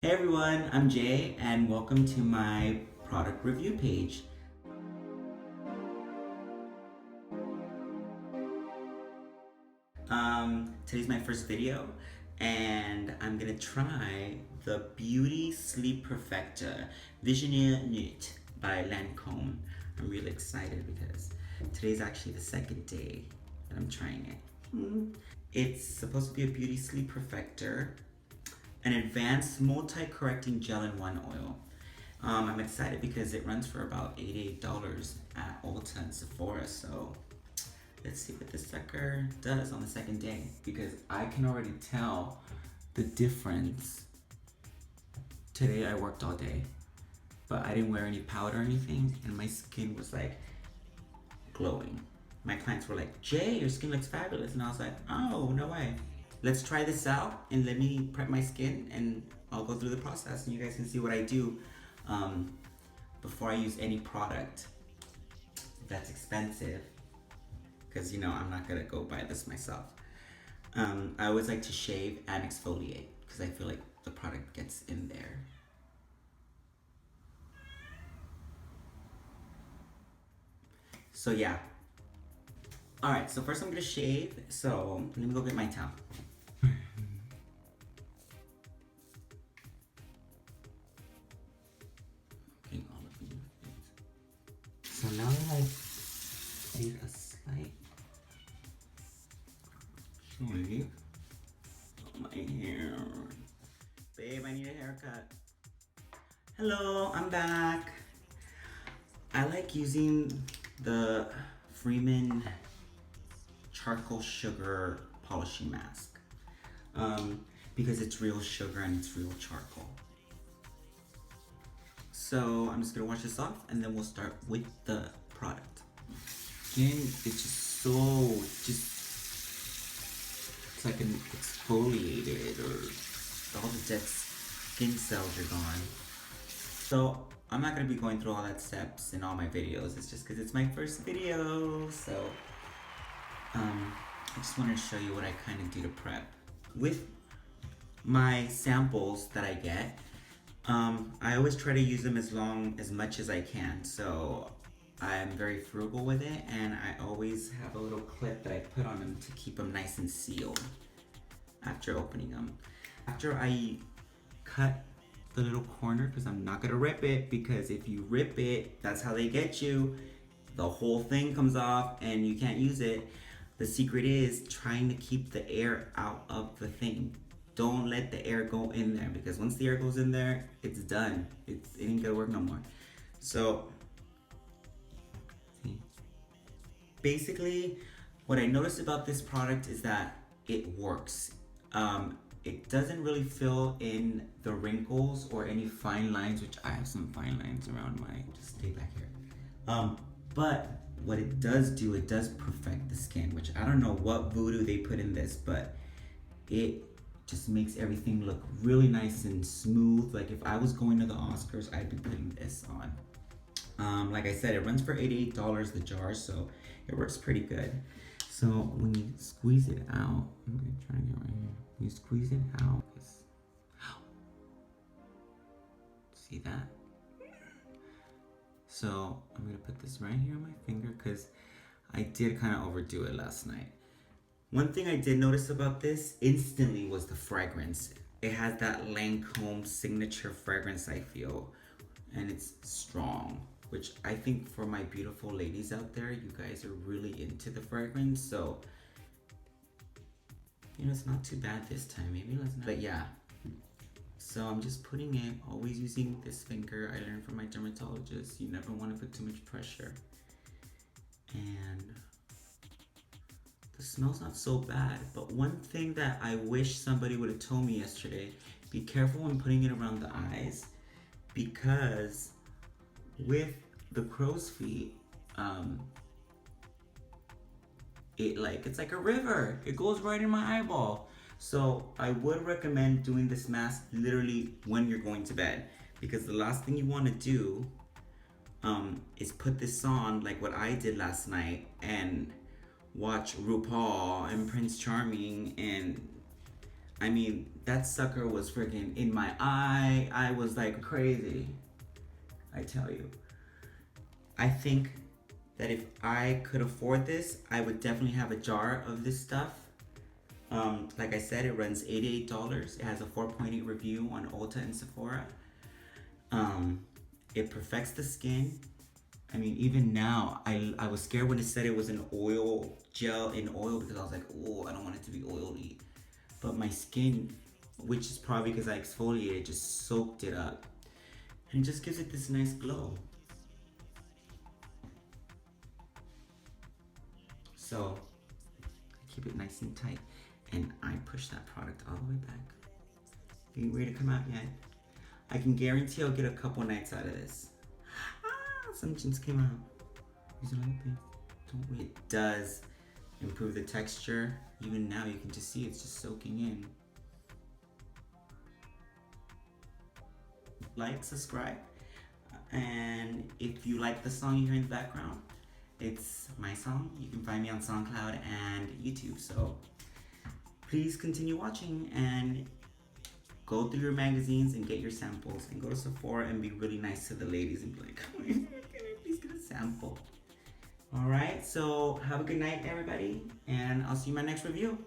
Hey everyone, I'm Jay and welcome to my product review page. Today's my first video and I'm gonna try the Beauty Sleep Perfecter Visionnaire Nuit by Lancome. I'm really excited because today's actually the second day that I'm trying it. It's supposed to be a beauty sleep perfecter, an advanced multi-correcting gel-in-one oil. I'm excited because it runs for about $88 at Ulta and Sephora, so let's see what this sucker does on the second day, because I can already tell the difference. Today I worked all day, but I didn't wear any powder or anything, and my skin was like glowing. My clients were like, Jay, your skin looks fabulous, and I was like, oh, no way. Let's try this out and let me prep my skin and I'll go through the process and you guys can see what I do before I use any product that's expensive, because you know I'm not gonna go buy this myself. I always like to shave and exfoliate because I feel like the product gets in there. So yeah. Alright, so first I'm gonna shave, so let me go get my towel. So now that I've made a slight shave on my hair. Babe, I need a haircut. Hello, I'm back. I like using the Freeman charcoal sugar polishing mask because it's real sugar and it's real charcoal. So I'm just gonna wash this off and then we'll start with the product. Skin is just so, it's like an exfoliated, or all the dead skin cells are gone. So I'm not gonna be going through all that steps in all my videos. It's just because it's my first video. So I just wanted to show you what I kind of do to prep. With my samples that I get, I always try to use them as much as I can. So I'm very frugal with it, and I always have a little clip that I put on them to keep them nice and sealed after opening them. After I cut the little corner, because I'm not gonna rip it, because if you rip it, that's how they get you. The whole thing comes off and you can't use it. The secret is trying to keep the air out of the thing. Don't let the air go in there, because once the air goes in there, it's done. It ain't gonna work no more. So, see. Basically, what I noticed about this product is that it works. It doesn't really fill in the wrinkles or any fine lines, which I have some fine lines around my, just stay back here. But what it does do, it does perfect the skin, which I don't know what voodoo they put in this, but it just makes everything look really nice and smooth. Like if I was going to the Oscars, I'd be putting this on. Like I said, it runs for $88 the jar, so it works pretty good. So when you squeeze it out, I'm gonna try to get right here. When you squeeze it out, see that? So I'm gonna put this right here on my finger because I did kind of overdo it last night. One thing I did notice about this instantly was the fragrance. It has that Lancome signature fragrance, I feel, and it's strong, which I think for my beautiful ladies out there, you guys are really into the fragrance, so you know, it's not too bad this time. Maybe let's not. But yeah. So I'm just putting it, always using this finger. I learned from my dermatologist, you never want to put too much pressure. And the smell's not so bad, but one thing that I wish somebody would have told me yesterday, be careful when putting it around the eyes, because with the crow's feet, it's like a river. It goes right in my eyeball. So I would recommend doing this mask literally when you're going to bed, because the last thing you want to do is put this on like what I did last night and watch RuPaul and Prince Charming and I mean, that sucker was freaking in my eye. I was like crazy. I tell you. I think that if I could afford this, I would definitely have a jar of this stuff. Like I said, it runs $88. It has a 4.8 review on Ulta and Sephora. It perfects the skin. I mean, even now, I was scared when it said it was an oil gel in oil because I was like, oh, I don't want it to be oily. But my skin, which is probably because I exfoliated, just soaked it up. And it just gives it this nice glow. So, I keep it nice and tight. And I push that product all the way back. Ain't ready to come out yet. I can guarantee I'll get a couple nights out of this. Some just came out. Use it open. Don't wait. It does improve the texture. Even now you can just see it's just soaking in. Like, subscribe, and if you like the song you hear in the background, it's my song. You can find me on SoundCloud and YouTube. So please continue watching and go through your magazines and get your samples, and go to Sephora and be really nice to the ladies and be like, can I please get a sample? All right, so have a good night, everybody, and I'll see you in my next review.